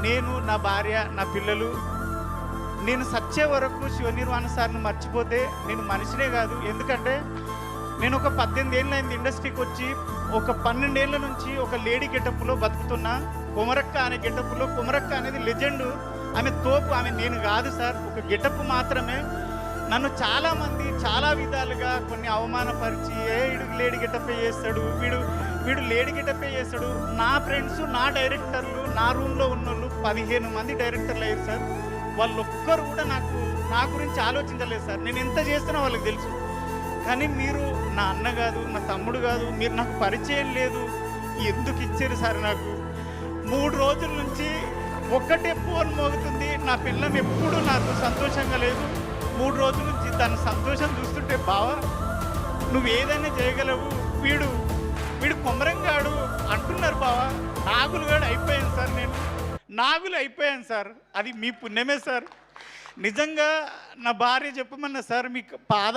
నేను, నా భార్య, నా పిల్లలు, నేను సచ్చే వరకు శివనిర్వాణ సార్ని మర్చిపోతే నేను మనిషినే కాదు. ఎందుకంటే నేను ఒక 18 ఏళ్ళైంది ఇండస్ట్రీకి వచ్చి, ఒక 12 ఏళ్ళ నుంచి ఒక లేడీ గెటప్లో బతుకుతున్నా. కొమరక్క అనే గెటప్లో, కొమరక్క అనేది లెజెండ్, ఆమె తోపు, ఆమె నేను కాదు సార్, ఒక గెటప్ మాత్రమే. నన్ను చాలామంది చాలా విధాలుగా కొన్ని అవమానపరిచి, వీడు లేడీ గెటప్పే చేస్తాడు, వీడు లేడీ గెటప్పే చేస్తాడు. నా ఫ్రెండ్స్, నా డైరెక్టర్లు, నా రూమ్లో ఉన్నోళ్ళు 15 మంది డైరెక్టర్లు అయ్యారు సార్. వాళ్ళు ఒక్కరు కూడా నా గురించి ఆలోచించలేదు సార్. నేను ఎంత చేస్తున్నా వాళ్ళకి తెలుసు. కానీ మీరు నా అన్న కాదు, నా తమ్ముడు కాదు, మీరు నాకు పరిచయం లేదు, ఎందుకు ఇచ్చారు సార్? నాకు 3 రోజుల నుంచి ఒక్కటే ఫోన్ మోగుతుంది. నా పిల్లం ఎప్పుడూ నాకు సంతోషంగా లేదు. 3 రోజుల నుంచి తన సంతోషం చూస్తుంటే, బావా నువ్వు ఏదైనా చేయగలవు, వీడు కొమరంగాడు అంటున్నారు బావా. నాగులుగాడు అయిపోయాను సార్, నేను నాగులు అయిపోయాను సార్. అది మీ పుణ్యమే సార్. నిజంగా నా భార్య చెప్పమన్నా సార్, మీకు